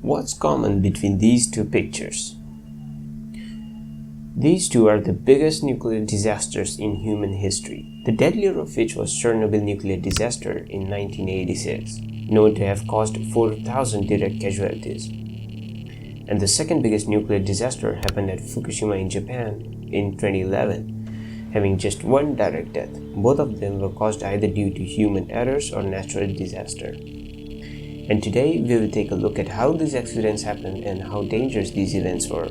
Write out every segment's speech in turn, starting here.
What's common between these two pictures? These two are the biggest nuclear disasters in human history, the deadlier of which was Chernobyl nuclear disaster in 1986, known to have caused 4,000 direct casualties. And the second biggest nuclear disaster happened at Fukushima in Japan in 2011, having just one direct death. Both of them were caused either due to human errors or natural disaster. And today we will take a look at how these accidents happened and how dangerous these events were.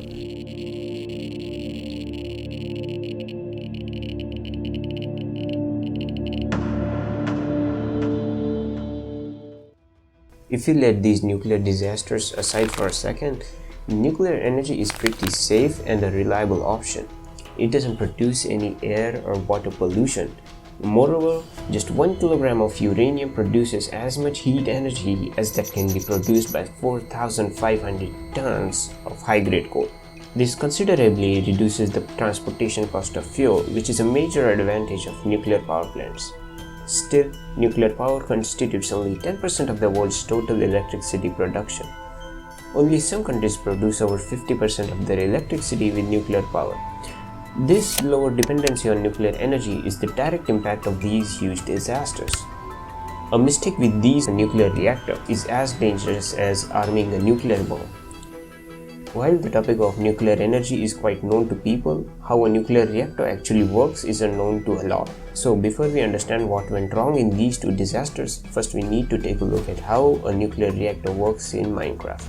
If you let these nuclear disasters aside for a second, nuclear energy is pretty safe and a reliable option. It doesn't produce any air or water pollution. Moreover, just 1 kilogram of uranium produces as much heat energy as that can be produced by 4,500 tons of high-grade coal. This considerably reduces the transportation cost of fuel, which is a major advantage of nuclear power plants. Still, nuclear power constitutes only 10% of the world's total electricity production. Only some countries produce over 50% of their electricity with nuclear power. This lower dependency on nuclear energy is the direct impact of these huge disasters. A mistake with these nuclear reactors is as dangerous as arming a nuclear bomb. While the topic of nuclear energy is quite known to people, how a nuclear reactor actually works is unknown to a lot. So before we understand what went wrong in these two disasters, first we need to take a look at how a nuclear reactor works in Minecraft.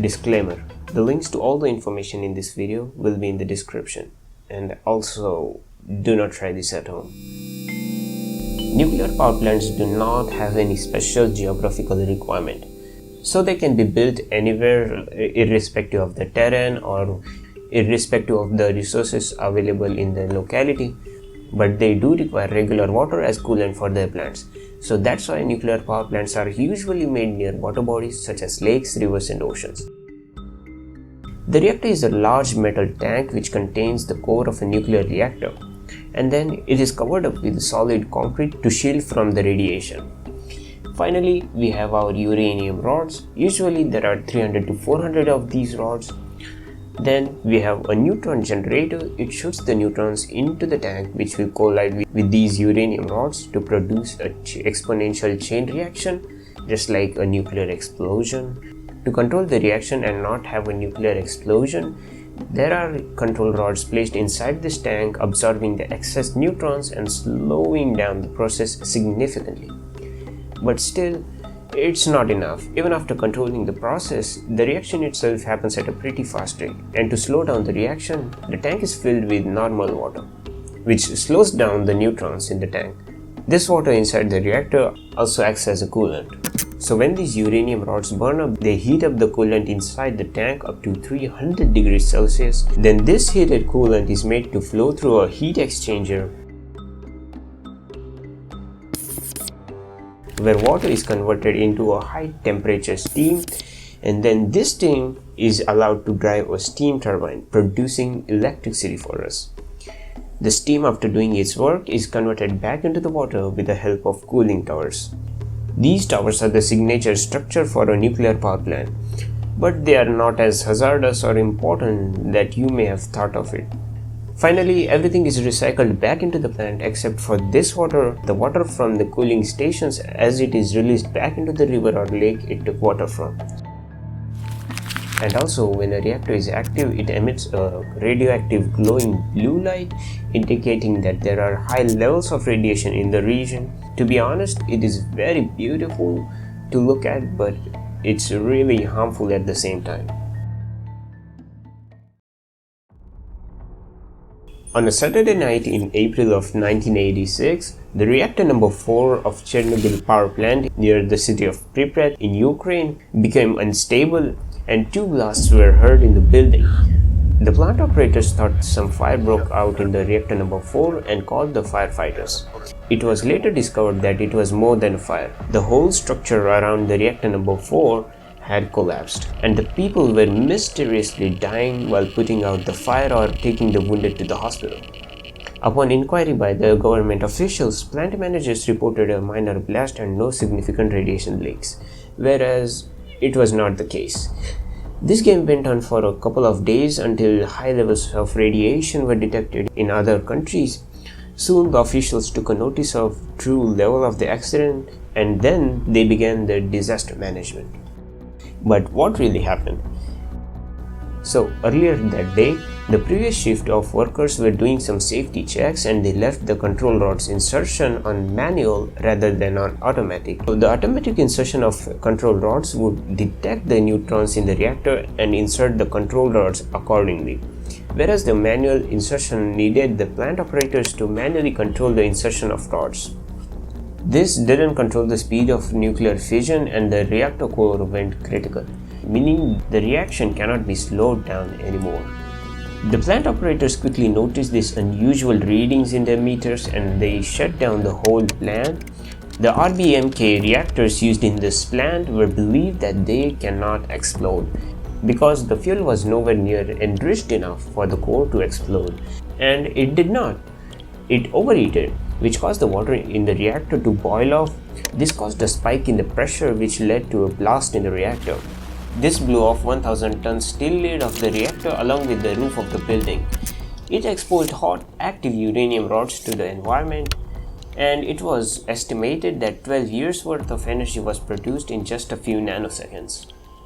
Disclaimer: the links to all the information in this video will be in the description. And also, do not try this at home. Nuclear power plants do not have any special geographical requirement, so they can be built anywhere irrespective of the terrain or irrespective of the resources available in the locality, but they do require regular water as coolant for their plants. So that's why nuclear power plants are usually made near water bodies such as lakes, rivers and oceans. The reactor is a large metal tank which contains the core of a nuclear reactor, and then it is covered up with solid concrete to shield from the radiation. Finally, we have our uranium rods. Usually there are 300 to 400 of these rods. Then we have a neutron generator. It shoots the neutrons into the tank, which will collide with these uranium rods to produce an exponential chain reaction, just like a nuclear explosion. To control the reaction and not have a nuclear explosion, there are control rods placed inside this tank, absorbing the excess neutrons and slowing down the process significantly. But still, it's not enough. Even after controlling the process, the reaction itself happens at a pretty fast rate. And to slow down the reaction, the tank is filled with normal water, which slows down the neutrons in the tank. This water inside the reactor also acts as a coolant. So when these uranium rods burn up, they heat up the coolant inside the tank up to 300 degrees Celsius. Then this heated coolant is made to flow through a heat exchanger, where water is converted into a high temperature steam, and then this steam is allowed to drive a steam turbine, producing electricity for us. The steam, after doing its work, is converted back into the water with the help of cooling towers. These towers are the signature structure for a nuclear power plant, but they are not as hazardous or important that you may have thought of it. Finally, everything is recycled back into the plant except for this water, the water from the cooling stations, as it is released back into the river or lake it took water from. And also, when a reactor is active, it emits a radioactive glowing blue light, indicating that there are high levels of radiation in the region. To be honest, it is very beautiful to look at, but it's really harmful at the same time. On a Saturday night in April of 1986, the reactor number 4 of Chernobyl power plant near the city of Pripyat in Ukraine became unstable and 2 blasts were heard in the building. The plant operators thought some fire broke out in the reactor number 4 and called the firefighters. It was later discovered that it was more than a fire. The whole structure around the reactor number 4 had collapsed, and the people were mysteriously dying while putting out the fire or taking the wounded to the hospital. Upon inquiry by the government officials, plant managers reported a minor blast and no significant radiation leaks, whereas it was not the case. This game went on for a couple of days until high levels of radiation were detected in other countries. Soon the officials took a notice of true level of the accident, and then they began the disaster management. But what really happened? So earlier that day, the previous shift of workers were doing some safety checks and they left the control rod's insertion on manual rather than on automatic. So the automatic insertion of control rods would detect the neutrons in the reactor and insert the control rods accordingly, whereas the manual insertion needed the plant operators to manually control the insertion of rods. This didn't control the speed of nuclear fission and the reactor core went critical, meaning the reaction cannot be slowed down anymore. The plant operators quickly noticed these unusual readings in their meters and they shut down the whole plant. The RBMK reactors used in this plant were believed that they cannot explode because the fuel was nowhere near enriched enough for the core to explode, and it did not. It overheated, which caused the water in the reactor to boil off. This caused a spike in the pressure which led to a blast in the reactor. This blew off 1000-ton steel lid of the reactor along with the roof of the building. It exposed hot, active uranium rods to the environment, and it was estimated that 12 years worth of energy was produced in just a few nanoseconds.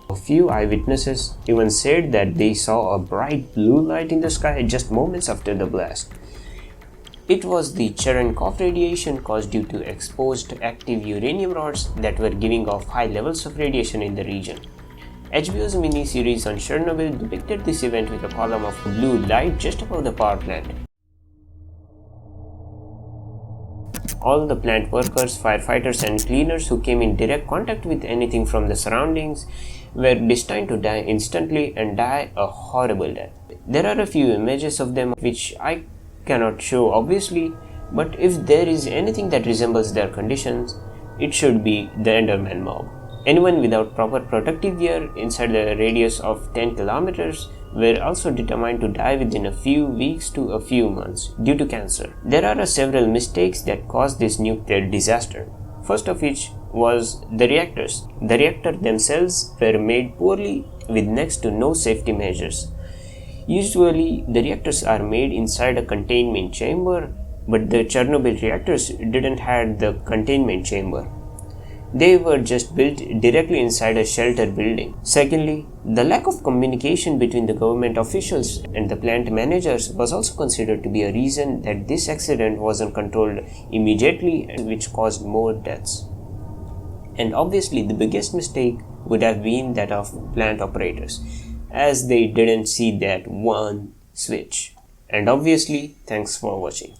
A few eyewitnesses even said that they saw a bright blue light in the sky just moments after the blast. It was the Cherenkov radiation caused due to exposed active uranium rods that were giving off high levels of radiation in the region. HBO's mini-series on Chernobyl depicted this event with a column of blue light just above the power plant. All the plant workers, firefighters and cleaners who came in direct contact with anything from the surroundings were destined to die instantly and die a horrible death. There are a few images of them which I cannot show obviously, but if there is anything that resembles their conditions, it should be the Enderman mob. Anyone without proper protective gear inside the radius of 10 kilometers were also determined to die within a few weeks to a few months due to cancer. There are several mistakes that caused this nuclear disaster. First of which was the reactors. The reactors themselves were made poorly with next to no safety measures. Usually, the reactors are made inside a containment chamber, but the Chernobyl reactors didn't have the containment chamber. They were just built directly inside a shelter building. Secondly, the lack of communication between the government officials and the plant managers was also considered to be a reason that this accident wasn't controlled immediately, which caused more deaths. And obviously, the biggest mistake would have been that of plant operators, as they didn't see that one switch. And obviously, thanks for watching.